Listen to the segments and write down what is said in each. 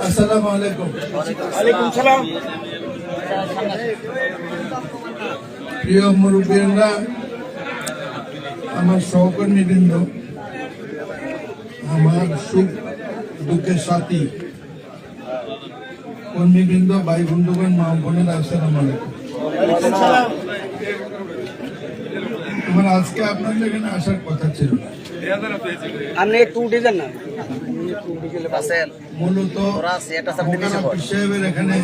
আসসালামু আলাইকুম। ওয়ালাইকুম সালাম। প্রিয় মুরব্বীরা, আমার সহকর্মীবৃন্দ, আমার সুখ দুঃখের সাথী কর্মীবৃন্দ, ভাই বন্ধুগণ, মা বোনের, আসসালামু আলাইকুম। আমার আজকে আপনাদের এখানে আসার কথা ছিল না। আপনি একটু উঠে যান না। মূলত সাহেবের এখানে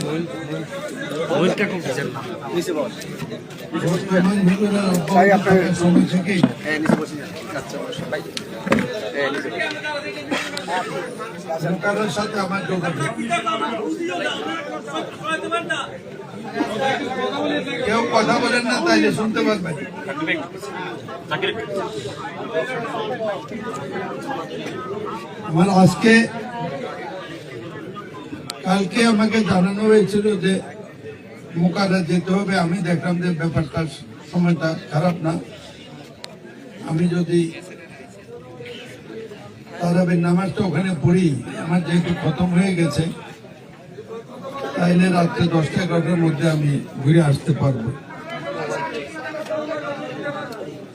সময় থেকেই সরকারের সাথে আমার যোগাযোগ। কেউ কথা বলেন না, তাইলে শুনতে পারবেন। আমার কালকে আমাকে জানানো হয়েছিল যে মোকারা যেতে হবে। আমি দেখলাম যে ব্যাপারটা সময়টা খারাপ না। আমি যদি তারাবির নামাজটা ওখানে পড়ি, আমার যেহেতু খতম হয়ে গেছে, তাইলে রাত্রে 10টা-11টার মধ্যে আমি ঘুরে আসতে পারবো।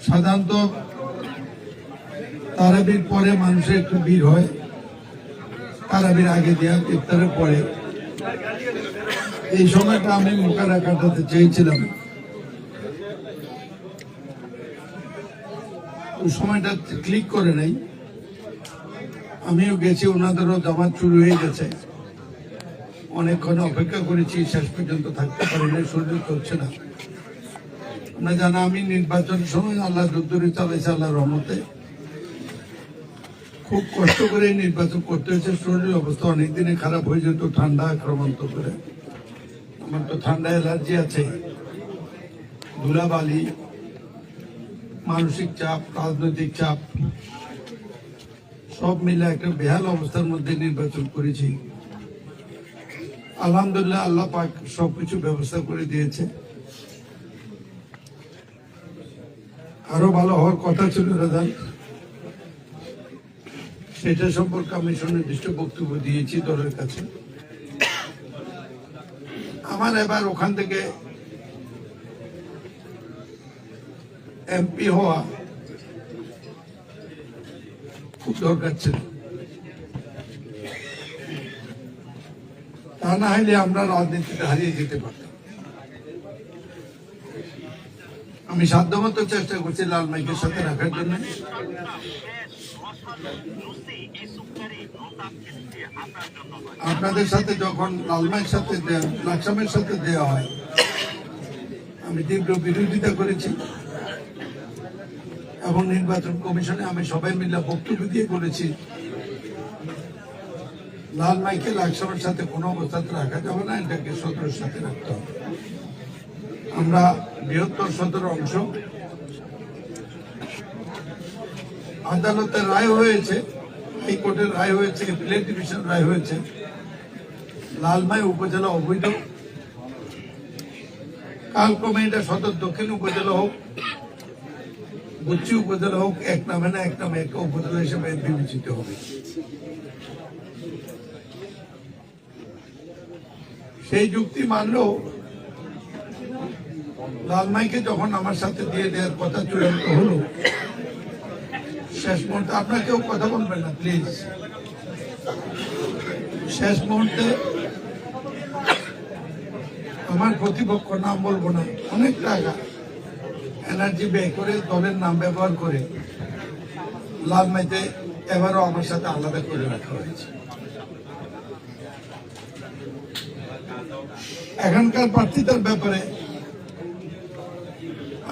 সাধারণত তারাবির পরে মানুষের একটু ভিড় হয়, তারাবির আগে দেওয়া ইফতারের পরে। এই সময়টা আমি মোকারা কাটাতে চেয়েছিলাম। ওই সময়টা ক্লিক করে নাই। আমিও গেছি, ওনাদেরও জামাত শুরু হয়ে গেছে। অনেকক্ষণ অপেক্ষা করেছি, শেষ পর্যন্ত থাকতে পারি না, শরীর চলছে না। আপনারা জানা, আমি নির্বাচন সময় আল্লাহ দুর্দুরি চালাইছে আল্লাহর রহমতে। খুব কষ্ট করে নির্বাচন করতে হয়েছে। শরীরের অবস্থা অনেকদিনে খারাপ হয়ে যেত, ঠান্ডা আক্রান্ত করে। আমার তো ঠান্ডা অ্যালার্জি আছে, ধুলাবালি, মানসিক চাপ, রাজনৈতিক চাপ সব মিলে একটা বেহাল অবস্থার মধ্যে নির্বাচন করেছি। আলহামদুলিল্লাহ, আল্লাহ পাক সবকিছু ব্যবস্থা করে দিয়েছে। আরো ভালো হওয়ার কথা ছিল রেজাল্ট, সেটা সম্পর্কে আমি সুনির্দিষ্ট বক্তব্য দিয়েছি দলের কাছে। আমার এবার ওখান থেকে এমপি হওয়া খুব দরকার ছিল। তা না হলে আমরা রাজনীতিতে হারিয়ে যেতে পারতাম। আমি সাধ্যমতো চেষ্টা করছি লাল মাইকের সাথে রাখার জন্য। আপনাদের সাথে যখন লাল মাইকের সাথে লাকসামের সাথে দেওয়া হয়, আমি তীব্র বিরোধিতা করেছি এবং নির্বাচন কমিশনে আমি সবাই মিলে বক্তব্য দিয়ে বলেছি লাল মাইকে লাকসামের সাথে কোনো অবস্থাতে রাখা যাবে না, এটাকে সদরের সাথে রাখতে হবে। আমরা বৃহত্তর সদর অংশ, আদালতের রায় হয়েছে, হাইকোর্টের রায় হয়েছে, এপিলেট ডিভিশন রায় হয়েছে, লালমাই উপজেলা অবৈধ। কালক্রমে এটা সদর দক্ষিণ উপজেলা হোক, বুচ্চি উপজেলা হোক, এক নামে না এক নামে একটা উপজেলা হিসেবে বিবেচিত হবে। সেই যুক্তি মানলেও লালমাইকে যখন আমার সাথে দিয়ে দেওয়ার কথা চূড়ান্ত হলো, শেষ মুহূর্তে, আপনারা কেউ কথা বলবেন না প্লিজ, শেষ মুহূর্তে আমার প্রতিপক্ষ, নাম বলবো না, অনেক টাকা এনার্জি ব্যয় করে দলের নাম ব্যবহার করে লালমাইতে এবারও আমার সাথে আলাদা করে রাখা হয়েছে। এখানকার প্রার্থীদের ব্যাপারে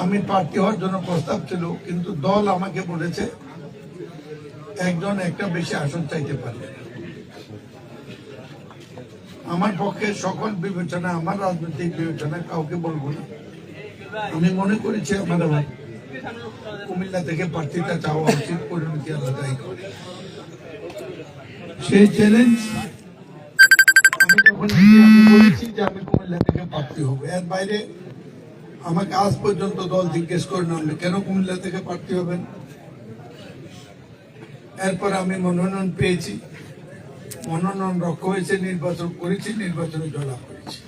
আমি প্রার্থী হওয়ার জন্য প্রস্তাব ছিল, কিন্তু দল আমাকে বলেছে একজন একটা বেশি আসন চাইতে পারবে। আমার পক্ষে সকল বিবেচনা, আমার রাজনৈতিক বিবেচনা কাউকে বলবো না। আমি মনে করেছি আমার কুমিল্লা থেকে প্রার্থীটা চাওয়া উচিত, পরিণতি আলাদাই করে। সেই চ্যালেঞ্জ আমি যখন বলেছি যে আমি কুমিল্লা থেকে প্রার্থী হবো, এর বাইরে আমাকে আজ পর্যন্ত দল জিজ্ঞেস করে না কেন কুমিল্লা থেকে প্রার্থী হবেন। এরপর আমি মনোনয়ন পেয়েছি, মনোনয়ন রক্ষা হয়েছে, নির্বাচন করেছি, নির্বাচনে জয়লাভ করেছি।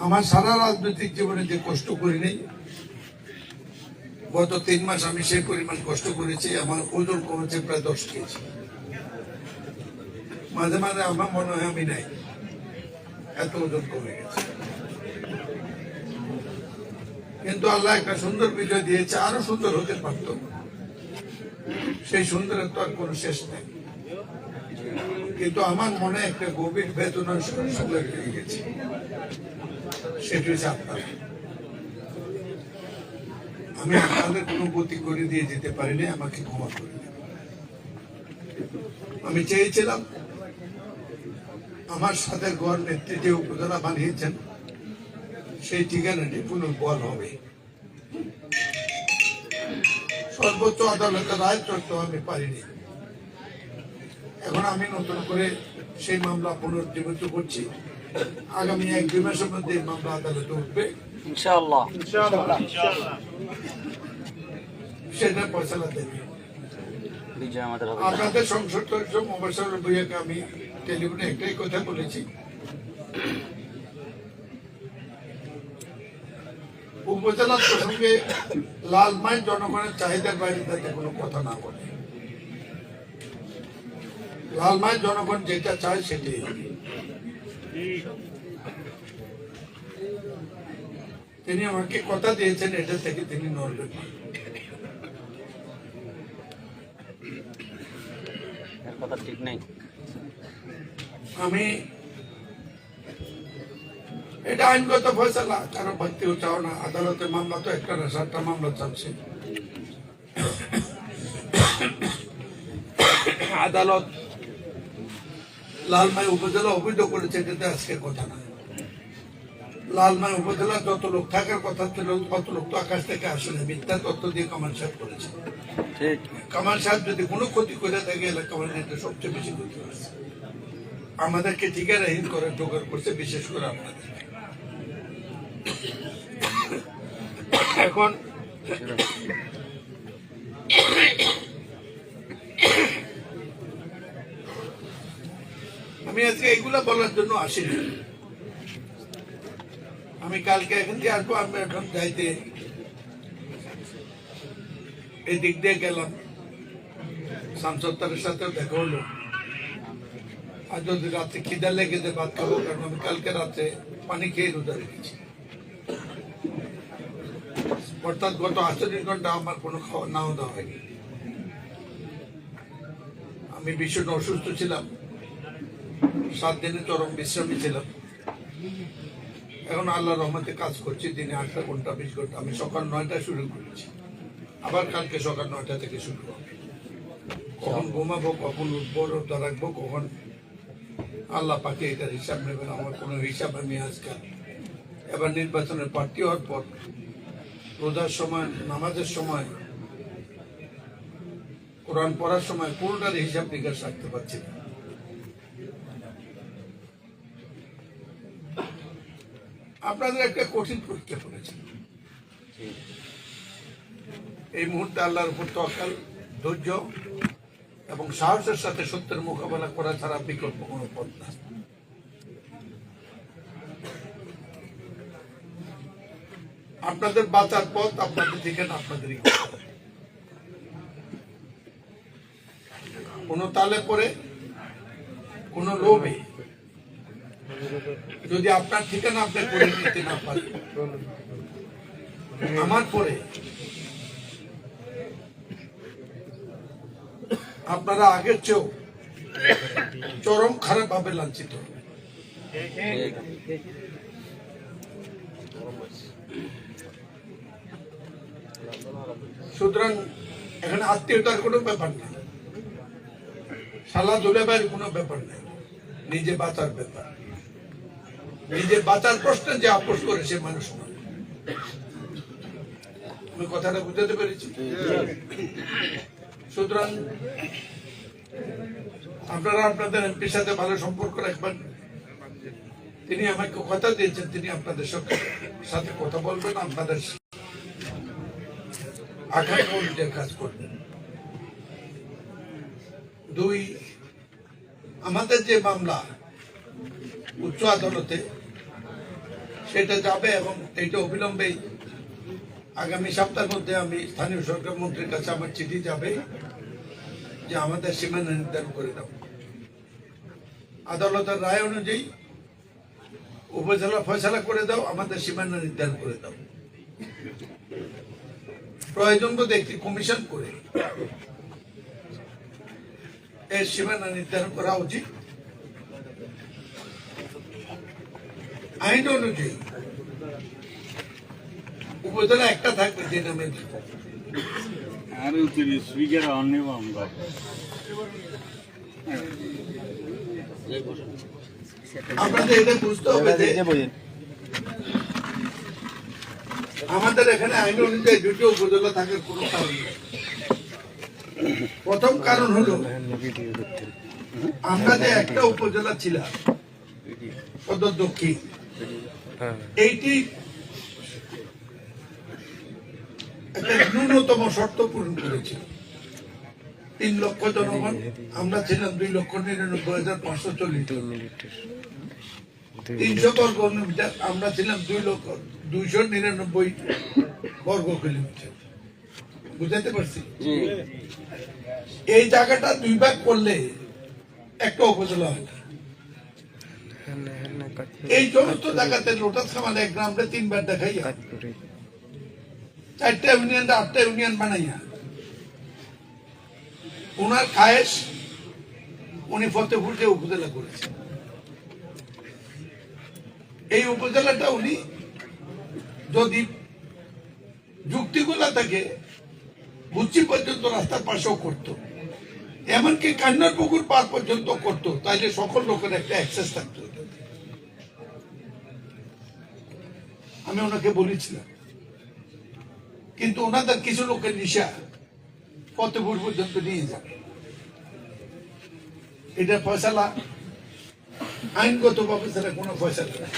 আমার সারা রাজনৈতিক জীবনে যে কষ্ট করি নেই, গত 3 মাস আমি সেই পরিমাণ কষ্ট করেছি। আমার ওজন কমেছে প্রায় 10 কেজি। মাঝে মাঝে আমার মনে হয় আমি নাই, এত ওজন কমে গেছে। কিন্তু আল্লাহ একটা সুন্দর বিজয় দিয়েছে, আরো সুন্দর হতে পারত, সেই সুন্দরের তো আর কোনো শেষ নেই। কিন্তু আমার মনে একটা গভীর বেদনার সঙ্গে রয়ে গেছে, সেটি হচ্ছে আপনারা। আমি আপনাদের কোনো গতি করে দিয়ে যেতে পারিনি, আমাকে ক্ষমা করে দেবেন। আমি চেয়েছিলাম আমার সাথে গড় নেত্রী যে উপজেলা বানিয়েছেন সেই ঠিকানাটি পুনর্বহাল হবে। সর্বোচ্চ আদালতের রায় চড়তে আমি পারিনি। এখন আমি নতুন করে সেই মামলা পুনর্জীবিত করছি। আগামী 1-2 মাসের মধ্যে এই মামলা আদালতে উঠবে ইনশাআল্লাহ। সেটা ফয়সালা দেবে। আপনাদের সংসদ সদস্য মোবারক ভূঁইয়াকে আমি টেলিফোনে একটাই কথা বলেছি, উপজেলার প্রসঙ্গে লালমাই জনগণের চাহিদার বাইরে তাতে কোনো কথা না বলে। লালমাই জনগণ যেটা চায় সেটাই হবে। তিনি আমাকে কথা দিয়েছেন, এটা থেকে তিনি নড়বেন না। কথা ঠিক নেই। আমি এটা আইনগত ফয়সালা, কারো ভর্তিও চাও না। আদালতের মামলা তো একটা না, 7টা মামলা চলছে। আদালত লালমাই উপজেলা অভিযোগ করেছে, এটাতে আজকের কথা না। লালমাই উপজেলা যত লোক থাকার কথা ছিল তত লোক তো আকাশ থেকে আসলে মিথ্যা তথ্য দিয়ে কামাল সাহেব করেছে। কামাল সাহেব যদি কোনো ক্ষতি করে থাকে, এলাকা আমাদের সবচেয়ে বেশি ক্ষতি হয়েছে। আমাদেরকে ঠিকানাহীন করে জোগাড় করছে, বিশেষ করে আপনাদের। এখন আমি আজকে এইগুলা বলার জন্য আসিনি। আমি কালকে এখান থেকে আসবো। আমি এখন যাইতে এই দিক দিয়ে গেলাম, শামসুদ্দারের সাথে দেখা হলো। আর যদি রাত্রে খিদা লেগে যে ভাত খাবো, কারণ আমি কালকে রাত্রে পানি খেয়ে রোজা রেখেছি। অর্থাৎ গত 48 ঘন্টা আমার কোনো খাওয়া নাও দেওয়া হয়নি। আমি ভীষণ অসুস্থ ছিলাম, 7 দিনে চরম বিশ্রামী ছিলাম। এখন আল্লাহ রহমতে কাজ করছি, দিনে 8 ঘন্টা 20 ঘন্টা। আমি সকাল 9টায় শুরু করেছি, আবার কালকে সকাল 9টা থেকে শুরু হবে। কখন ঘুমাবো, কখন উঠবো, রোজা রাখবো, কখন আল্লাহ পাকে এটার হিসাব নেবেন। আমার কোনো হিসাব আমি আজকাল এবার নির্বাচনের প্রার্থী হওয়ার পর রোজার সময়, নামাজের সময়, কোরআন পড়ার সময় কোনটার হিসাব নিকাশ রাখতে পারছি না। আপনাদের একটা কঠিন পরীক্ষা পড়েছে। এই মুহূর্তে আল্লাহর উপর তাওয়াক্কুল, ধৈর্য এবং সাহসের সাথে সত্যের মোকাবেলা করা ছাড়া বিকল্প কোনো পথ না। আপনাদের বাঁচার পথ, আপনাদের ঠিকানা আপনাদেরই। কোন তালে পরে, কোন লোভে যদি আপনার ঠিকানা আপনি করে নিতে না পারেন, আমার পরে আপনারা আগের চেয়েও চরম খারাপ ভাবে লাঞ্ছিত। সুতরাং এখানে আত্মীয়তার কোনো ব্যাপার নেই, শালা দুলেভাইয়ের কোনো ব্যাপার নেই, নিজে বাঁচার ব্যাপার। নিজে বাঁচার প্রশ্নে যে আপোষ করে সে মানুষ নয়। আমি কথাটা বুঝতে পেরেছি। সুতরাং আপনারা আপনাদের এমপির সাথে ভালো সম্পর্ক রাখবেন। তিনি আমাকে কথা দিয়েছেন, তিনি আপনাদের সাথে কথা বলবেন, আপনাদের আকাঙ্ক্ষা অনুযায়ী কাজ করবেন। 2, আমাদের যে মামলা উচ্চ আদালতে সেটা যাবে এবং এটা অবিলম্বে আগামী সপ্তাহের মধ্যে আমি স্থানীয় সরকার মন্ত্রীর কাছে আমার চিঠি যাবে যে আমাদের সীমানা নির্ধারণ করে দাও। আদালতের রায় অনুযায়ী উপজেলা ফয়সালা করে দাও, আমাদের সীমানা নির্ধারণ করে দাও। প্রয়োজন বোধে একটি কমিশন করে এর সীমানা নির্ধারণ করা উচিত। আইন অনুযায়ী উপজেলা একটা থাকবে যে নামে আপনাদের এটা বুঝতে হবে যে আমাদের এখানে আইন অনুযায়ী দুটো উপজেলা থাকার কোনো কারণ নেই। প্রথম কারণ হলো আমরা যে একটা উপজেলা ছিলাম সদর দক্ষিণ, এইটি একটা ন্যূনতম শর্ত পূরণ করেছিল। 3 লক্ষ জনগণ, আমরা ছিলাম 2,99,540। 300 বর্গ কিলোমিটার, আমরা ছিলাম 2,299 বর্গ কিলোমিটার। বুঝাতে পারছি? এই জায়গাটা 2 ভাগ করলে একটা উপজেলা হয় না। এই সমস্ত জায়গাতে লোটাস খামালে এক গ্রামে 3 বার দেখাইয়া 4টা ইউনিয়ন 8টা ইউনিয়ন বানাইয়া উনার খায়েশ উনি ফতেপুরকে উপজেলা করেছেন। এই উপজেলাটা উনি যদি যুক্তিগুলা থেকে বুচ্চি পর্যন্ত রাস্তার পাশেও করত, এমনকি কান্নার পুকুর পার পর্যন্ত করত, তাইলে সকল লোকের একটা অ্যাক্সেস থাকতো। আমি ওনাকে বলেছিলাম, কিন্তু ওনাদের কিছু লোকের নিশা ফতেপুর পর্যন্ত নিয়ে যাবে। এটা ফয়সালা আইনগত ভাবে ছাড়া কোনো ফয়সালা নাই।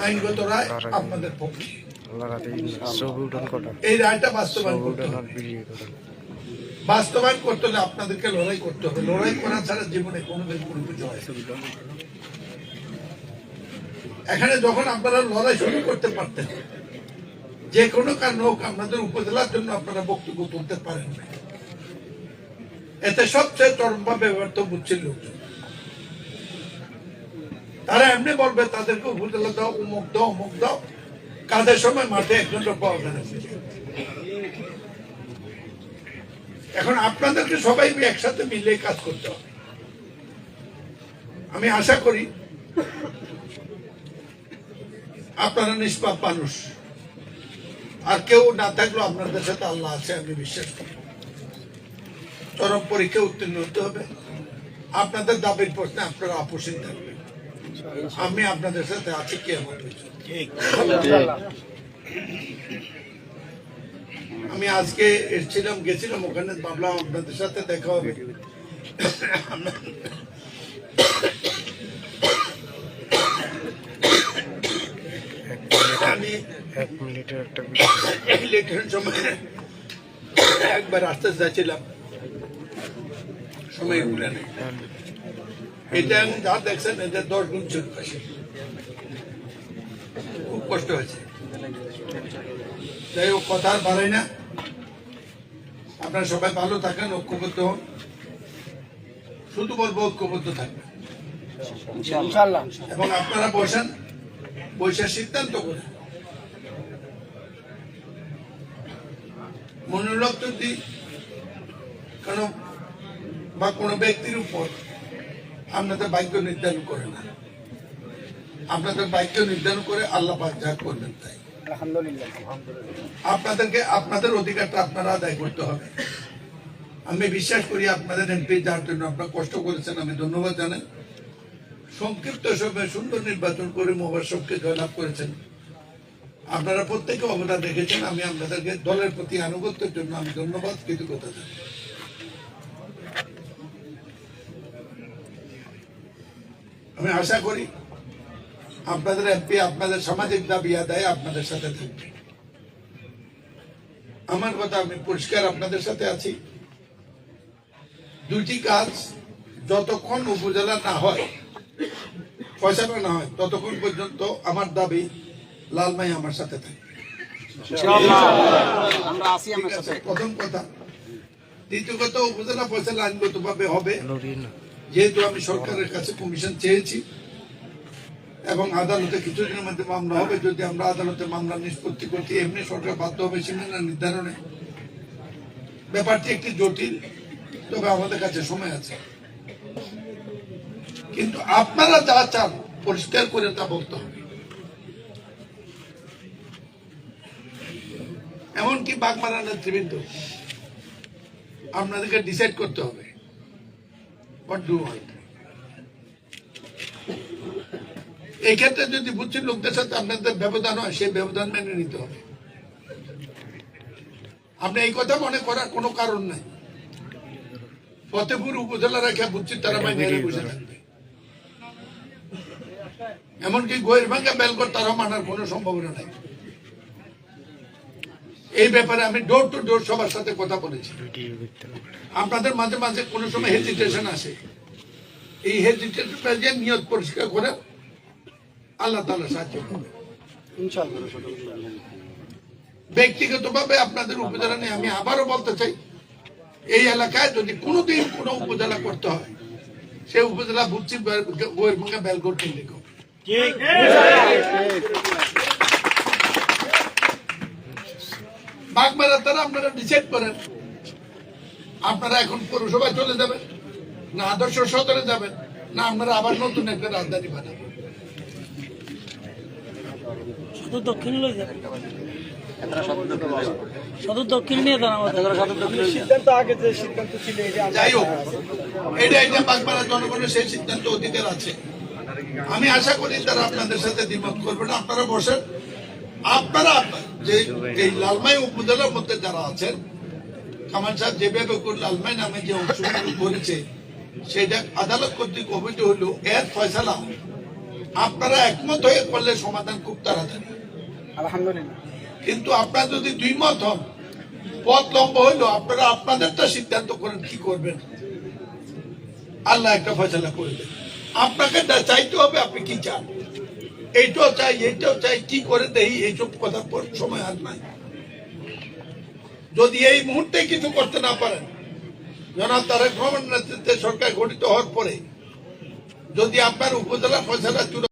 আইনগত রায় আপনাদের পক্ষে, এই রায়টা বাস্তবায়ন করতে হবে। বাস্তবায়ন করতে হলে আপনাদেরকে লড়াই করতে হবে। লড়াই করা ছাড়া জীবনে কোনোদিন কোনো কিছু হয়। এখানে যখন আপনারা লড়াই শুরু করতে পারতেন, যে কোনো কারণ হোক আপনাদের উপজেলার জন্য আপনারা বক্তব্য তুলতে পারেন না, এতে সবচেয়ে চরমভাবে ব্যর্থ বুঝছেন লোকজন। তারা এমনি বলবে তাদেরকে উপজেলা দাও, অমুক দাও, অমুক দাও, কাজের সময় মাঠে একজন লোক পাওয়া যায় না। এখন আপনাদেরকে সবাই একসাথে মিলে কাজ করতে হবে। আমি আশা করি আপনারা নিষ্পাপ মানুষ, আর কেউ না থাকলেও আপনাদের সাথে আল্লাহ আছে, আমি বিশ্বাস করি। চরম পরীক্ষা উত্তীর্ণ হতে হবে। আপনাদের দাবির প্রশ্নে আপনারা আপোষহীন থাকবেন। আমি আপনাদের সাথে আছি কি আমার আমি আজকে গেছিলাম ওখানে, ভাবলাম আপনাদের সাথে দেখা হবে। আমি ইলেকশন সময় একবার আসতে যাচ্ছিলাম, সময় ঘুরে নেই। এটা যা দেখছেন এটা 10 গুণ চোখ পাশে, খুব কষ্ট হয়েছে। যাই হোক, কথা আর বাড়াই না। আপনারা সবাই ভালো থাকেন, ঐক্যবদ্ধ হন। শুধু বলবো ঐক্যবদ্ধ থাকবেন এবং আপনারা বসে সিদ্ধান্ত করেন। মনোলোক যদি কোনো ব্যক্তির উপর আপনাদের ভাগ্য নির্ধারণ করে না, আপনাদের ভাগ্য নির্ধারণ করে আল্লাহ পাক যা করবেন তাই। আপনাদেরকে আপনাদের অধিকারটা আপনারা আদায় করতে হবে। আমি বিশ্বাস করি আপনাদের এমপি যার জন্য আপনারা কষ্ট করেছেন, আমি ধন্যবাদ জানাই। সংক্ষিপ্ত সময়ে সুন্দর নির্বাচন করে মোবারককে জয়লাভ করেছেন। আপনারা প্রত্যেকে অবদান রেখেছেন। আমি আপনাদেরকে দলের প্রতি আনুগত্যের জন্য আমি ধন্যবাদ, কৃতজ্ঞতা জানাই। আমি আশা করি আপনাদের এমপি আপনাদের সামাজিক দাবি আদায় আপনাদের সাথে থাকবে। আমার কথা আমি পরিষ্কার আপনাদের সাথে আছি। দুইটি কাজ যতক্ষণ উপজেলা না হয়, ফয়সালা না হয়, ততক্ষণ পর্যন্ত আমার দাবি লালমাই আমার সাথে থাকে। আমরা আছি আমার সাথে। প্রথম কথা। দ্বিতীয় কথা, উপজেলা ফয়সালা আইনগত ভাবে হবে, যেহেতু আমি সরকারের কাছে কমিশন চেয়েছি এবং আদালতে কিছুদিনের মধ্যে মামলা হবে। যদি আমরা আদালতে মামলা নিষ্পত্তি করতে, এমনি সরকার বাধ্য হবে সীমানা নির্ধারণে। ব্যাপারটি একটি জটিল, তবে আমাদের কাছে সময় আছে। কিন্তু আপনারা যা চান পরিষ্কার করে তা বলতে হবে। এমনকি বাগমারা নেতৃবৃন্দ, আপনাদেরকে ডিসাইড করতে হবে what do you want। এই ক্ষেত্রে যদি বুঝছেন লোকদের সাথে আপনাদের ব্যবধান হয়, সেই ব্যবধান মেনে নিতে হবে। আপনি এই কথা মনে করার কোনো কারণ নাই। ফতেপুর উপজেলা রেখা বুঝছি তারা বাইরে বসে থাকবে, এমনকি গহিরভাঙ্গা বেলগড় তারা মানার কোনো সম্ভাবনা নাই। এই ব্যাপারে আমি ডোর টু ডোর সবার সাথে কথা বলেছি। আপনাদের মাঝে মাঝে কোনো সময় হেজিটেশন আসে, এই হেজিটেশনটা নিয়ত পরিষ্কার করে আল্লাহ তাআলা সাহায্য করবে ইনশাআল্লাহ। ব্যক্তিগতভাবে আপনাদের উপজেলা নিয়ে আমি আবারও বলতে চাই, এই এলাকায় যদি কোনোদিন কোনো উপজেলা করতে হয়, সেই উপজেলা বুঝছি গহিরভাঙ্গা বেলগড় কেন্দ্রিক হবে। বাগমারা তারা আপনারা ডিসাইড করেন, আপনারা এখন পৌরসভায় চলে যাবেন, না আদর্শ সদরে যাবেন, না আপনারা আবার নতুন একটা রাজধানী বানাবেন। সদর দক্ষিণ লই যাবেন, সদর দক্ষিণ নিয়ে যান আমাদের সিদ্ধান্ত আগে যে সিদ্ধান্ত ছিল। যাই হোক, এটা বাগমারা জনগণের সেই সিদ্ধান্ত অধিকার আছে। আমি আশা করি তারা আপনাদের সাথে দ্বিমত করবে না। আপনারা বসেন, আপনারা যে এই লালমাই উপজেলার মধ্যে যারা আছেন, কামাল সাহেব যেভাবে লালমাই নামে যে অংশগ্রহণ করেছে, সেটা আদালত কর্তৃক অবৈধ হলো, এর ফয়সালা আপনারা একমত হয়ে করলে সমাধান খুব তাড়াতাড়ি। আলহামদুলিল্লাহ। কিন্তু আপনারা যদি দুই মত হন, পথ লম্বা হইলো, আপনারা আপনাদেরটা সিদ্ধান্ত করেন কি করবেন, আল্লাহ একটা ফয়সালা করে দেন। আপনাকে চাইতে হবে আপনি কি চান, এইটাও চাই এইটাও চাই, কি করে দেই, এইসব কথার পর সময় আর নাই। যদি এই মুহূর্তে কিছু করতে না পারেন, জনাব তারেক রহমানের নেতৃত্বে সরকার গঠিত হওয়ার পরে যদি আপনার উপজেলা ফয়সালা